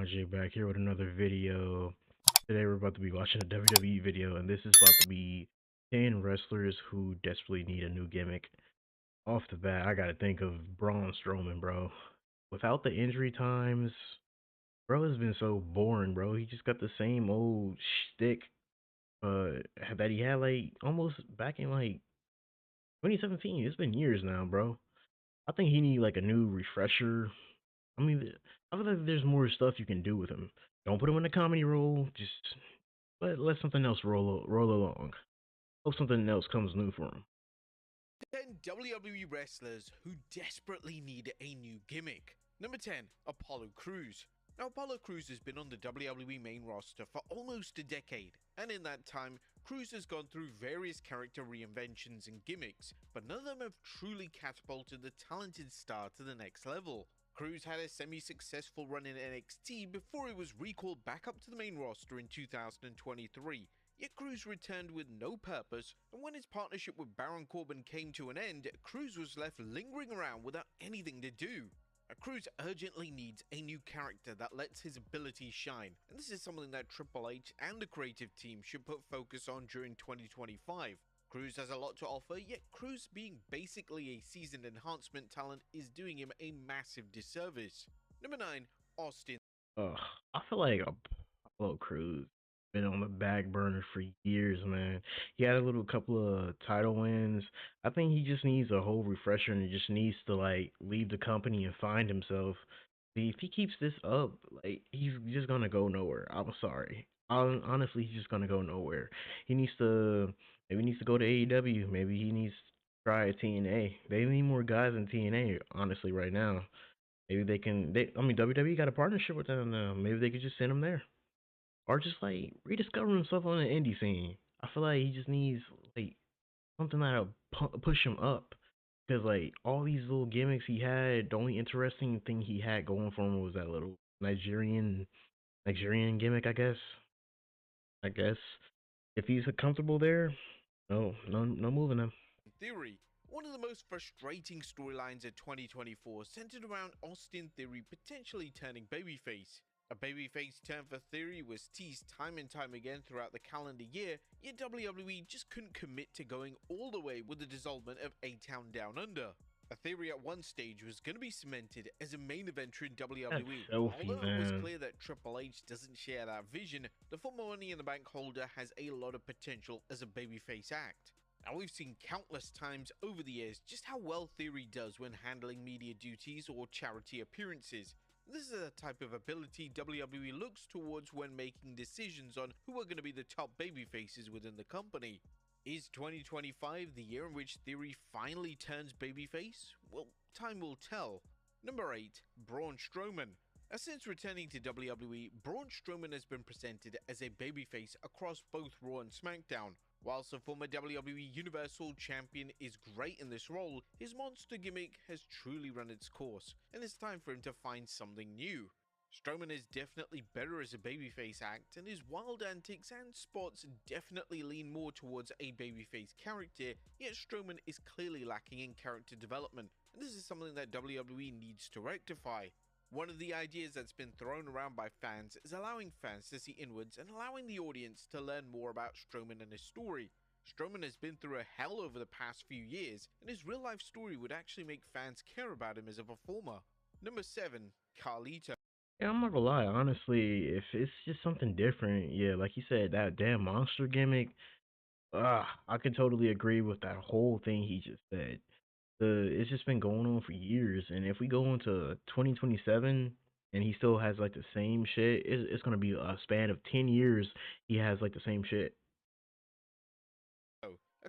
Jay back here with another video. Today we're about to be watching a WWE video, and this is about to be 10 wrestlers who desperately need a new gimmick. Off the bat, I gotta think of Braun Strowman, bro. Without the injury times, bro has been so boring, bro. He just got the same old shtick that he had like almost back in like 2017. It's been years now, bro. I think he need like a new refresher. I mean, I feel like there's more stuff you can do with him. Don't put him in a comedy role. Just let something else roll along. Hope something else comes new for him. 10 WWE wrestlers who desperately need a new gimmick. Number 10, Apollo Crews. Now, Apollo Crews has been on the WWE main roster for almost a decade, and in that time, Crews has gone through various character reinventions and gimmicks, but none of them have truly catapulted the talented star to the next level. Crews had a semi-successful run in NXT before he was recalled back up to the main roster in 2023. Yet Crews returned with no purpose, and when his partnership with Baron Corbin came to an end, Crews was left lingering around without anything to do. Crews urgently needs a new character that lets his abilities shine, and this is something that Triple H and the creative team should put focus on during 2025. Crews has a lot to offer, yet Crews being basically a seasoned enhancement talent is doing him a massive disservice. Number 9, Austin. Ugh, I feel like Apollo Crews been on the back burner for years, man. He had a little couple of title wins. I think he just needs a whole refresher and just needs to like leave the company and find himself. See, if he keeps this up, like he's just gonna go nowhere. I'm sorry. Honestly, he's just gonna go nowhere. He needs to maybe he needs to go to AEW. Maybe he needs to try TNA. They need more guys in TNA, honestly, right now. Maybe they can. I mean, WWE got a partnership with them now. Maybe they could just send him there, or just like rediscover himself on the indie scene. I feel like he just needs like something that'll push him up. Because like all these little gimmicks he had, the only interesting thing he had going for him was that little Nigerian gimmick. I guess if he's comfortable there, no moving him. Theory. One of the most frustrating storylines of 2024 centered around Austin Theory potentially turning babyface. A babyface turn for Theory was teased time and time again throughout the calendar year, yet WWE just couldn't commit to going all the way with the dissolvement of A-Town Down Under. A Theory at one stage was going to be cemented as a main eventer in That WWE. selfie, Although it was man. clear that Triple H doesn't share that vision, the former Money in the Bank holder has a lot of potential as a babyface act. Now, we've seen countless times over the years just how well Theory does when handling media duties or charity appearances. This is the type of ability WWE looks towards when making decisions on who are going to be the top babyfaces within the company. Is 2025 the year in which Theory finally turns babyface? Well, time will tell. Number 8, Braun Strowman. Since returning to WWE, Braun Strowman has been presented as a babyface across both Raw and SmackDown. Whilst the former WWE Universal Champion is great in this role, his monster gimmick has truly run its course, and it's time for him to find something new. Strowman is definitely better as a babyface act, and his wild antics and spots definitely lean more towards a babyface character, yet Strowman is clearly lacking in character development, and this is something that WWE needs to rectify. One of the ideas that's been thrown around by fans is allowing fans to see inwards and allowing the audience to learn more about Strowman and his story. Strowman has been through a hell over the past few years, and his real life story would actually make fans care about him as a performer. Number 7, Carlito. Yeah, I'm not gonna lie. Honestly, if it's just something different, yeah, like you said, that damn monster gimmick. I can totally agree with that whole thing he just said. It's just been going on for years, and if we go into 2027 and he still has like the same shit, it's gonna be a span of 10 years. He has like the same shit.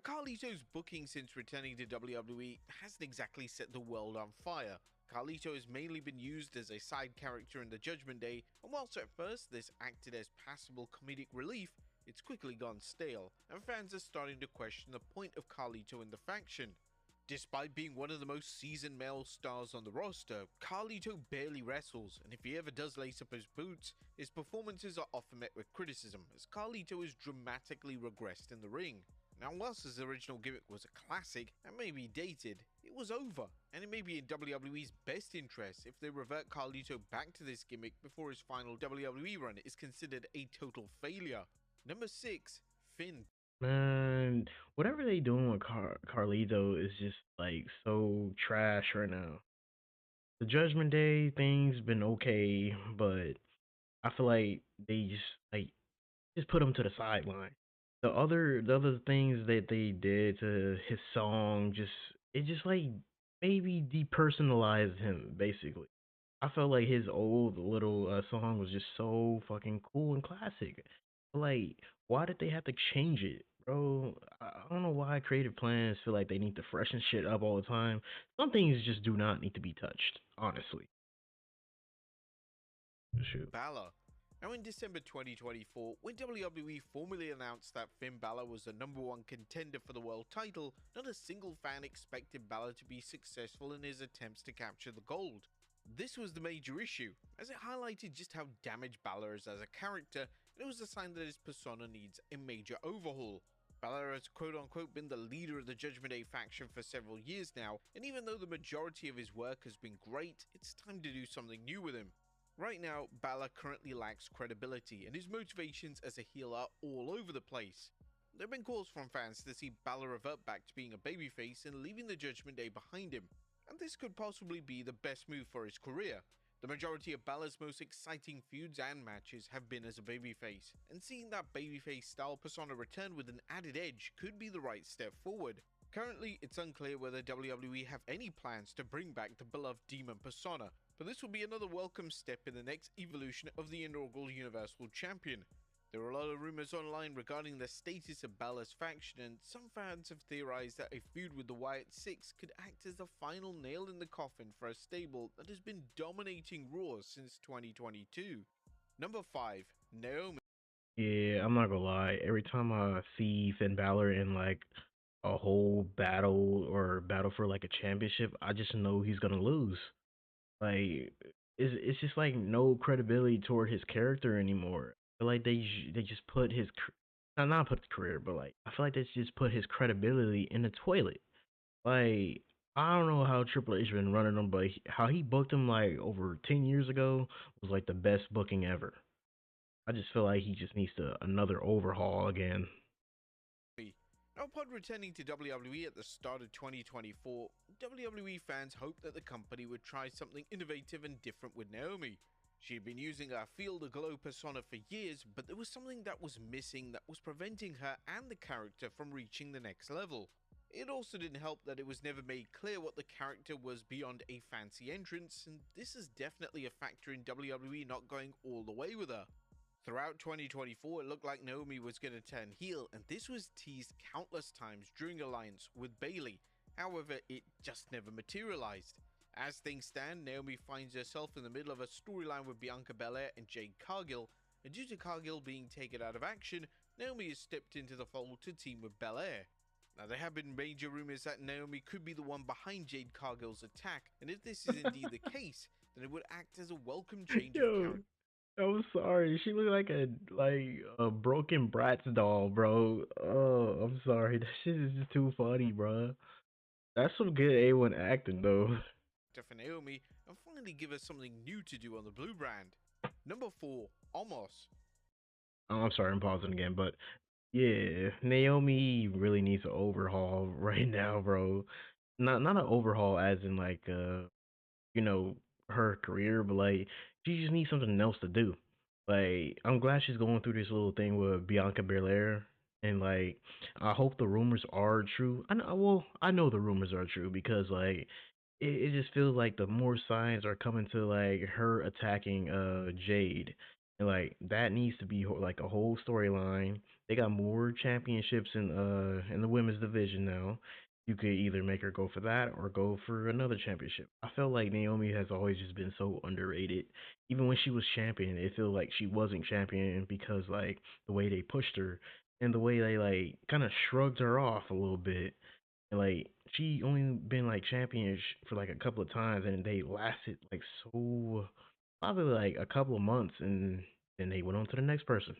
Carlito's booking since returning to WWE hasn't exactly set the world on fire. Carlito has mainly been used as a side character in the Judgment Day, and whilst at first this acted as passable comedic relief, it's quickly gone stale, and fans are starting to question the point of Carlito in the faction. Despite being one of the most seasoned male stars on the roster, Carlito barely wrestles, and if he ever does lace up his boots, his performances are often met with criticism, as Carlito has dramatically regressed in the ring. Now, whilst his original gimmick was a classic and may be dated, it was over, and it may be in WWE's best interest if they revert Carlito back to this gimmick before his final WWE run is considered a total failure. Number 6, Finn. Man, whatever they doing with Carlito is just like so trash right now. The Judgment Day thing's been okay, but I feel like they just put him to the sideline. The other things that they did to his song just like maybe depersonalized him basically. I felt like his old little song was just so fucking cool and classic. Like, why did they have to change it, bro? I don't know why creative plans feel like they need to freshen shit up all the time. Some things just do not need to be touched, honestly. Shoot. Balor. Now, in December 2024, when WWE formally announced that Finn Balor was the number one contender for the world title, not a single fan expected Balor to be successful in his attempts to capture the gold. This was the major issue, as it highlighted just how damaged Balor is as a character, and it was a sign that his persona needs a major overhaul. Balor has quote unquote been the leader of the Judgment Day faction for several years now, and even though the majority of his work has been great, it's time to do something new with him. Right now, Balor currently lacks credibility, and his motivations as a heel are all over the place. There have been calls from fans to see Balor revert back to being a babyface and leaving the Judgment Day behind him, and this could possibly be the best move for his career. The majority of Balor's most exciting feuds and matches have been as a babyface, and seeing that babyface style persona return with an added edge could be the right step forward. Currently, it's unclear whether WWE have any plans to bring back the beloved demon persona, but this will be another welcome step in the next evolution of the inaugural Universal Champion. There are a lot of rumors online regarding the status of Balor's faction, and some fans have theorized that a feud with the Wyatt Six could act as the final nail in the coffin for a stable that has been dominating Raw since 2022. Number 5, Naomi. Yeah, I'm not gonna lie. Every time I see Finn Balor in like a whole battle or battle for like a championship, I just know he's gonna lose. Like it's just like no credibility toward his character anymore. I feel like they just put his not put his career, but like I feel like they just put his credibility in the toilet. Like I don't know how Triple H been running them, but how he booked him like over 10 years ago was like the best booking ever. I just feel like he just needs to another overhaul again. Now, upon returning to WWE at the start of 2024, WWE fans hoped that the company would try something innovative and different with Naomi. She had been using her Feel the Glow persona for years, but there was something that was missing that was preventing her and the character from reaching the next level. It also didn't help that it was never made clear what the character was beyond a fancy entrance, and this is definitely a factor in WWE not going all the way with her. Throughout 2024, it looked like Naomi was going to turn heel, and this was teased countless times during Alliance with Bayley. However, it just never materialized. As things stand, Naomi finds herself in the middle of a storyline with Bianca Belair and Jade Cargill, and due to Cargill being taken out of action, Naomi has stepped into the fold to team with Belair. Now, there have been major rumors that Naomi could be the one behind Jade Cargill's attack, and if this is indeed the case, then it would act as a welcome change of Yo, character. I'm sorry. She looked like a broken Bratz doll, bro. Oh, I'm sorry. That shit is just too funny, bro. That's some good A1 acting though. For Naomi and finally give us something new to do on the Blue brand. Number 4, Omos. Oh, I'm sorry, I'm pausing again, but yeah, Naomi really needs an overhaul right now, bro. Not an overhaul as in like you know, her career, but like she just needs something else to do. Like I'm glad she's going through this little thing with Bianca Belair, and like I hope the rumors are true. I know the rumors are true because like it just feels like the more signs are coming to like her attacking Jade, and like that needs to be like a whole storyline. They got more championships in the women's division now. You could either make her go for that or go for another championship. I felt like Naomi has always just been so underrated. Even when she was champion, it felt like she wasn't champion because like the way they pushed her and the way they like kind of shrugged her off a little bit. And like she only been like champion for like a couple of times, and they lasted like so probably like a couple of months, and then they went on to the next person.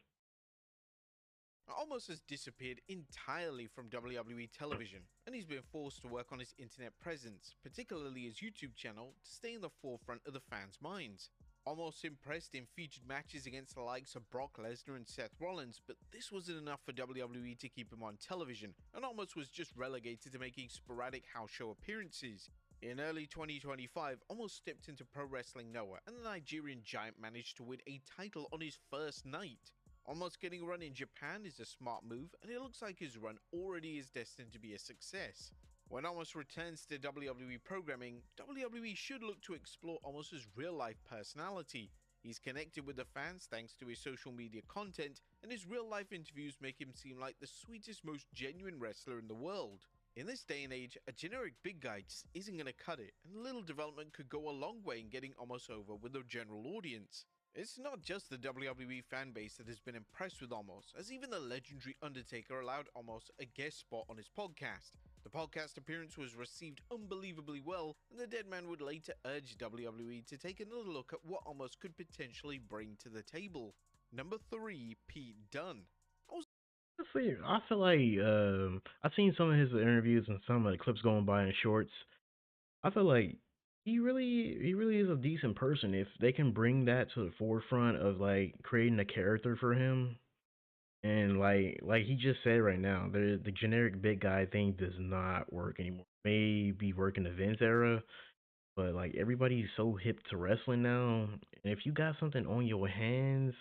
Almost has disappeared entirely from WWE television, and he's been forced to work on his internet presence, particularly his YouTube channel, to stay in the forefront of the fans' minds. Almost impressed in featured matches against the likes of Brock Lesnar and Seth Rollins, but this wasn't enough for WWE to keep him on television, and Almost was just relegated to making sporadic house show appearances. In early 2025, Almost stepped into Pro Wrestling Noah, and the Nigerian giant managed to win a title on his first night. Almost getting a run in Japan is a smart move, and it looks like his run already is destined to be a success. When Almost returns to WWE programming, WWE should look to explore Almost's real-life personality. He's connected with the fans thanks to his social media content, and his real-life interviews make him seem like the sweetest, most genuine wrestler in the world. In this day and age, a generic big guy just isn't going to cut it, and little development could go a long way in getting Almost over with the general audience. It's not just the WWE fanbase that has been impressed with Almost, as even the legendary Undertaker allowed Almost a guest spot on his podcast. The podcast appearance was received unbelievably well, and the dead man would later urge WWE to take another look at what Almost could potentially bring to the table. Number 3, Pete Dunne. Honestly, I feel like I've seen some of his interviews and some of the clips going by in shorts. I feel like he really is a decent person. If they can bring that to the forefront of like creating a character for him, and like he just said right now, the generic big guy thing does not work anymore. Maybe work in the Vince era, but like everybody's so hip to wrestling now, and if you got something on your hands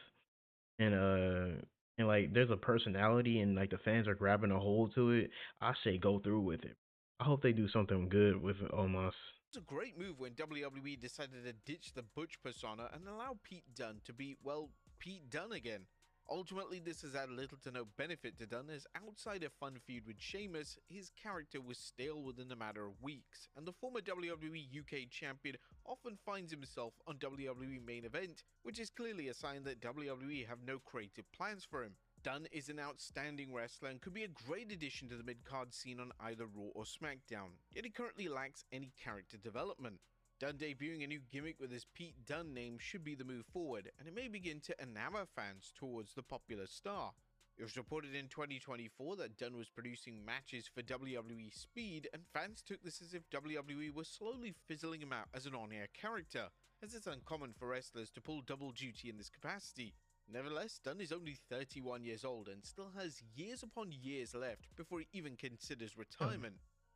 and like there's a personality and like the fans are grabbing a hold to it, I say go through with it. I hope they do something good with it almost. It was a great move when WWE decided to ditch the Butch persona and allow Pete Dunne to be, well, Pete Dunne again. Ultimately, this has had little to no benefit to Dunne, as outside a fun feud with Sheamus, his character was stale within a matter of weeks, and the former WWE UK champion often finds himself on WWE main event, which is clearly a sign that WWE have no creative plans for him. Dunne is an outstanding wrestler and could be a great addition to the mid-card scene on either Raw or SmackDown, yet he currently lacks any character development. Dunne debuting a new gimmick with his Pete Dunne name should be the move forward, and it may begin to enamor fans towards the popular star. It was reported in 2024 that Dunne was producing matches for WWE Speed, and fans took this as if WWE was slowly fizzling him out as an on-air character, as it's uncommon for wrestlers to pull double duty in this capacity. Nevertheless, Dunne is only 31 years old and still has years upon years left before he even considers retirement.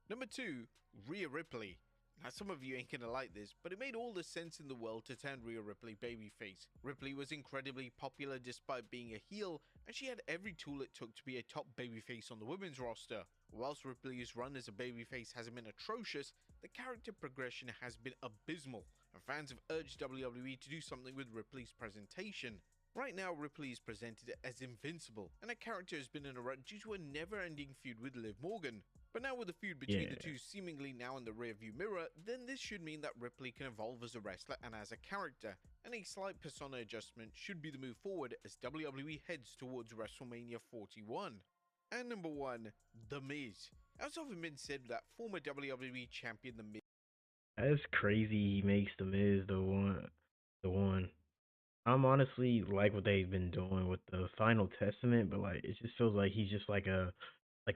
Number 2, Rhea Ripley. Now, some of you ain't gonna like this, but it made all the sense in the world to turn Rhea Ripley babyface. Ripley was incredibly popular despite being a heel, and she had every tool it took to be a top babyface on the women's roster. Whilst Ripley's run as a babyface hasn't been atrocious, the character progression has been abysmal, and fans have urged WWE to do something with Ripley's presentation. Right now, Ripley is presented as invincible, and her character has been in a rut due to a never-ending feud with Liv Morgan. But now with the feud between the two seemingly now in the rearview mirror, then this should mean that Ripley can evolve as a wrestler and as a character, and a slight persona adjustment should be the move forward as WWE heads towards WrestleMania 41. And number 1, The Miz. It's often been said that former WWE champion The Miz That's crazy. He makes the Miz the one. The one. I'm honestly like what they've been doing with the Final Testament, but like it just feels like he's just like a I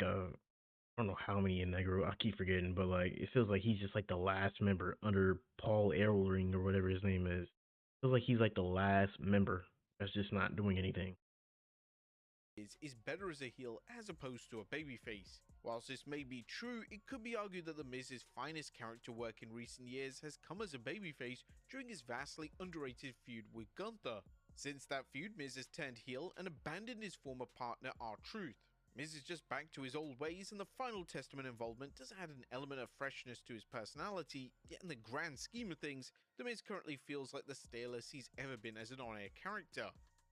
don't know how many in that group. I keep forgetting, but like it feels like he's just like the last member under Paul Ellering or whatever his name is. Feels like he's like the last member that's just not doing anything. is better as a heel as opposed to a babyface. Whilst this may be true, it could be argued that The Miz's finest character work in recent years has come as a babyface during his vastly underrated feud with Gunther. Since that feud, Miz has turned heel and abandoned his former partner R-Truth. Miz is just back to his old ways, and the Final Testament involvement does add an element of freshness to his personality, yet in the grand scheme of things, The Miz currently feels like the stalest he's ever been as an on-air character.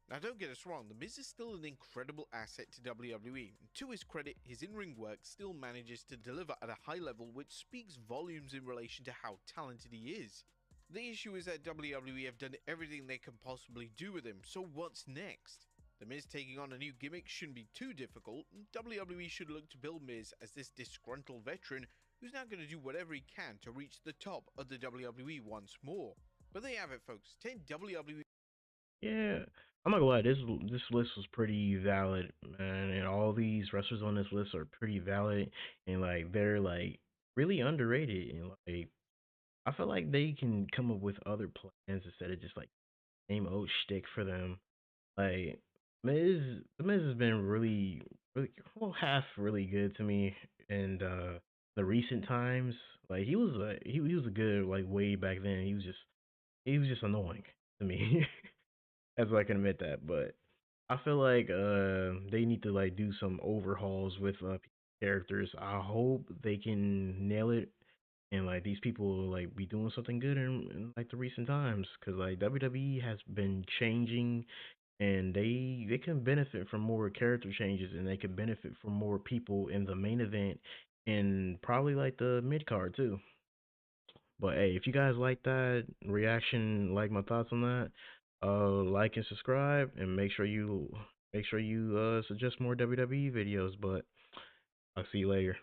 Now don't get us wrong, The Miz is still an incredible asset to WWE, and to his credit, his in-ring work still manages to deliver at a high level which speaks volumes in relation to how talented he is. The issue is that WWE have done everything they can possibly do with him, so what's next? The Miz taking on a new gimmick shouldn't be too difficult, and WWE should look to build Miz as this disgruntled veteran who's now going to do whatever he can to reach the top of the WWE once more. But there you have it folks, 10 WWE Yeah, I'm not gonna lie, this list was pretty valid, man, and all these wrestlers on this list are pretty valid, and like they're like really underrated, and like I feel like they can come up with other plans instead of just like same old shtick for them. Like the Miz has been really well half really good to me, and the recent times, like he was a good like way back then. He was just annoying to me. As I can admit that, but I feel like they need to like do some overhauls with characters. I hope they can nail it and like these people will, like be doing something good in like the recent times because like WWE has been changing and they can benefit from more character changes and they can benefit from more people in the main event and probably like the mid card too. But hey, if you guys like that reaction, like my thoughts on that, like and subscribe, and make sure you suggest more WWE videos. But I'll see you later.